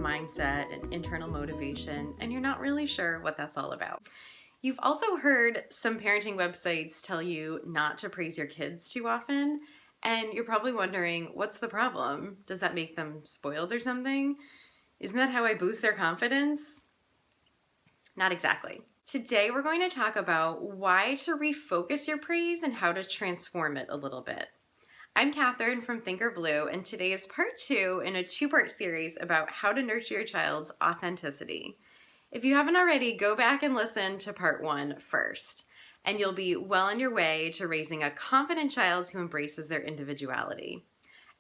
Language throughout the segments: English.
mindset and internal motivation, and you're not really sure what that's all about. You've also heard some parenting websites tell you not to praise your kids too often, and you're probably wondering, what's the problem? Does that make them spoiled or something? Isn't that how I boost their confidence? Not exactly. Today we're going to talk about why to refocus your praise and how to transform it a little bit. I'm Catherine from Thinker Blue, and today is part 2 in a 2-part series about how to nurture your child's authenticity. If you haven't already, go back and listen to part 1 first, and you'll be well on your way to raising a confident child who embraces their individuality.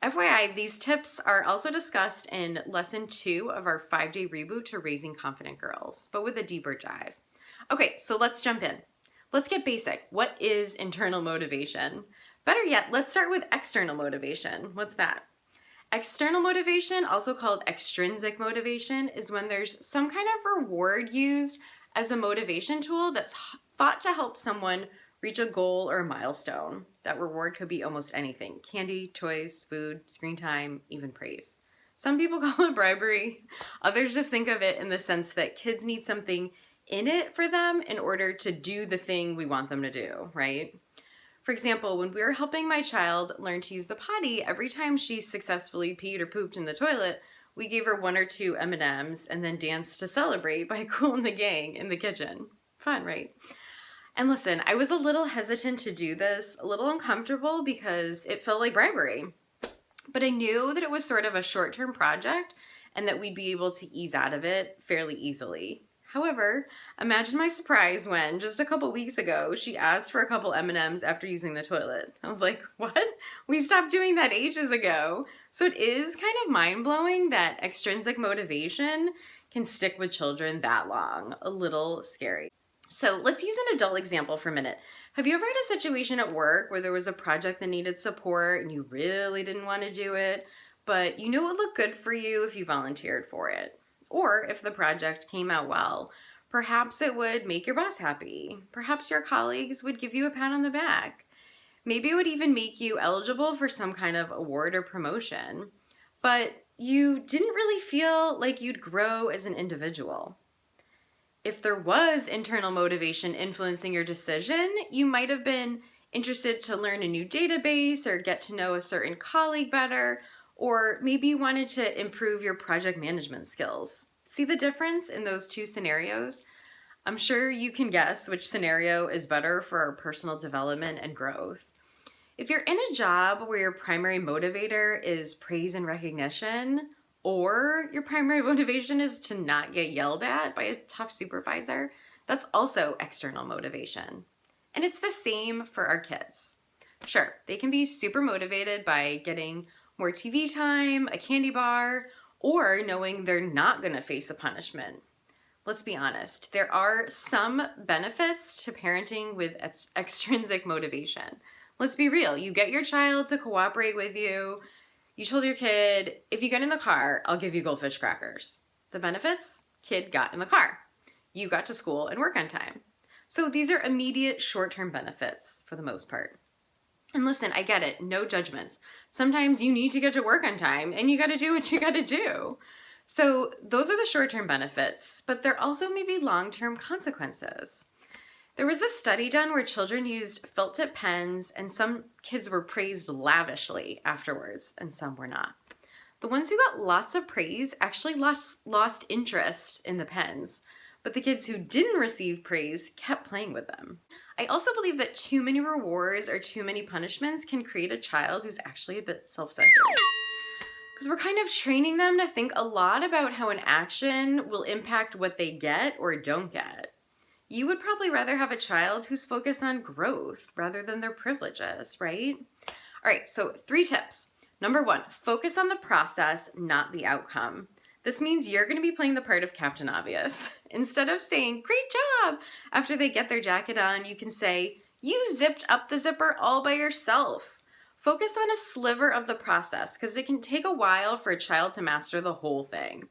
FYI, these tips are also discussed in lesson 2 of our 5-day reboot to raising confident girls, but with a deeper dive. Okay, so let's jump in. Let's get basic. What is internal motivation? Better yet, let's start with external motivation. What's that? External motivation, also called extrinsic motivation, is when there's some kind of reward used as a motivation tool that's thought to help someone reach a goal or a milestone. That reward could be almost anything: candy, toys, food, screen time, even praise. Some people call it bribery. Others just think of it in the sense that kids need something in it for them in order to do the thing we want them to do, right? For example, when we were helping my child learn to use the potty, every time she successfully peed or pooped in the toilet, we gave her 1 or 2 M&Ms and then danced to celebrate by Kool and the Gang in the kitchen. Fun, right? And listen, I was a little hesitant to do this, a little uncomfortable because it felt like bribery. But I knew that it was sort of a short-term project and that we'd be able to ease out of it fairly easily. However, imagine my surprise when, just a couple weeks ago, she asked for a couple M&Ms after using the toilet. I was like, what? We stopped doing that ages ago. So it is kind of mind-blowing that extrinsic motivation can stick with children that long. A little scary. So let's use an adult example for a minute. Have you ever had a situation at work where there was a project that needed support and you really didn't want to do it, but you knew it would look good for you if you volunteered for it? Or if the project came out well, perhaps it would make your boss happy. Perhaps your colleagues would give you a pat on the back. Maybe it would even make you eligible for some kind of award or promotion. But you didn't really feel like you'd grow as an individual. If there was internal motivation influencing your decision, you might have been interested to learn a new database or get to know a certain colleague better, or maybe you wanted to improve your project management skills. See the difference in those 2 scenarios? I'm sure you can guess which scenario is better for our personal development and growth. If you're in a job where your primary motivator is praise and recognition, or your primary motivation is to not get yelled at by a tough supervisor, that's also external motivation. And it's the same for our kids. Sure, they can be super motivated by getting more TV time, a candy bar, or knowing they're not going to face a punishment. Let's be honest, there are some benefits to parenting with extrinsic motivation. Let's be real, you get your child to cooperate with you. You told your kid, if you get in the car, I'll give you goldfish crackers. The benefits? Kid got in the car. You got to school and work on time. So these are immediate short-term benefits for the most part. And listen, I get it, no judgments. Sometimes you need to get to work on time and you gotta do what you gotta do. So those are the short-term benefits, but there also may be long-term consequences. There was a study done where children used felt tip pens and some kids were praised lavishly afterwards and some were not. The ones who got lots of praise actually lost interest in the pens, but the kids who didn't receive praise kept playing with them. I also believe that too many rewards or too many punishments can create a child who's actually a bit self-centered. Because we're kind of training them to think a lot about how an action will impact what they get or don't get. You would probably rather have a child who's focused on growth rather than their privileges, right? All right, so 3 tips. Number 1, focus on the process, not the outcome. This means you're going to be playing the part of Captain Obvious. Instead of saying, great job, after they get their jacket on, you can say, you zipped up the zipper all by yourself. Focus on a sliver of the process because it can take a while for a child to master the whole thing.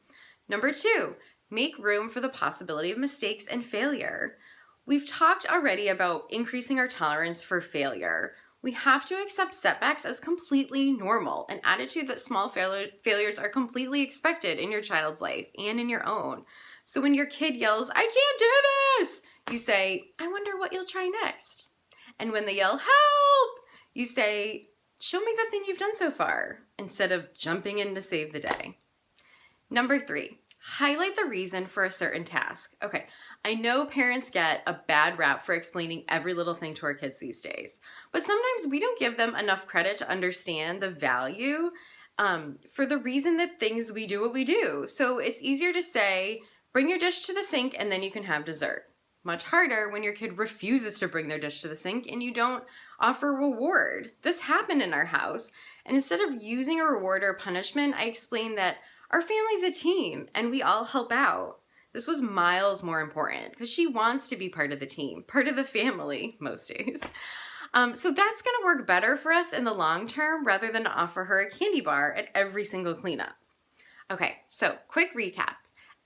Number 2, make room for the possibility of mistakes and failure. We've talked already about increasing our tolerance for failure. We have to accept setbacks as completely normal, an attitude that small failures are completely expected in your child's life and in your own. So when your kid yells, "I can't do this," you say, "I wonder what you'll try next." And when they yell, "Help," you say, "Show me the thing you've done so far," instead of jumping in to save the day. Number 3, highlight the reason for a certain task. Okay, I know parents get a bad rap for explaining every little thing to our kids these days, but sometimes we don't give them enough credit to understand the value for the reason that things we do what we do. So it's easier to say, "Bring your dish to the sink and then you can have dessert." Much harder when your kid refuses to bring their dish to the sink and you don't offer a reward. This happened in our house, and instead of using a reward or punishment, I explained that our family's a team and we all help out. This was miles more important because she wants to be part of the team, part of the family most days. So that's going to work better for us in the long term rather than to offer her a candy bar at every single cleanup. Okay, so quick recap.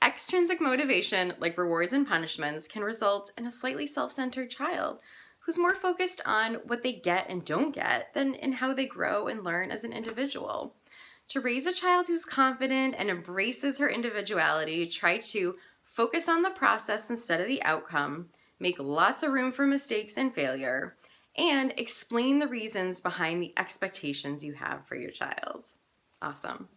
Extrinsic motivation, like rewards and punishments, can result in a slightly self-centered child who's more focused on what they get and don't get than in how they grow and learn as an individual. To raise a child who's confident and embraces her individuality, try to focus on the process instead of the outcome, make lots of room for mistakes and failure, and explain the reasons behind the expectations you have for your child. Awesome.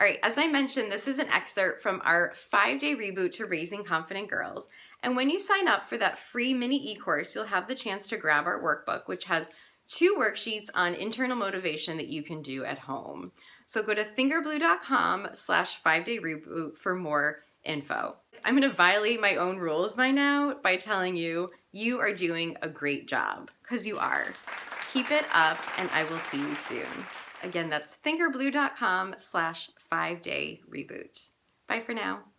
All right, as I mentioned, this is an excerpt from our 5-day reboot to Raising Confident Girls. And when you sign up for that free mini e-course, you'll have the chance to grab our workbook, which has 2 worksheets on internal motivation that you can do at home. So go to thinkerblue.com/5-day reboot for more info. I'm going to violate my own rules by now by telling you, you are doing a great job, because you are. Keep it up, and I will see you soon. Again, that's thinkerblue.com/5-day reboot. Bye for now.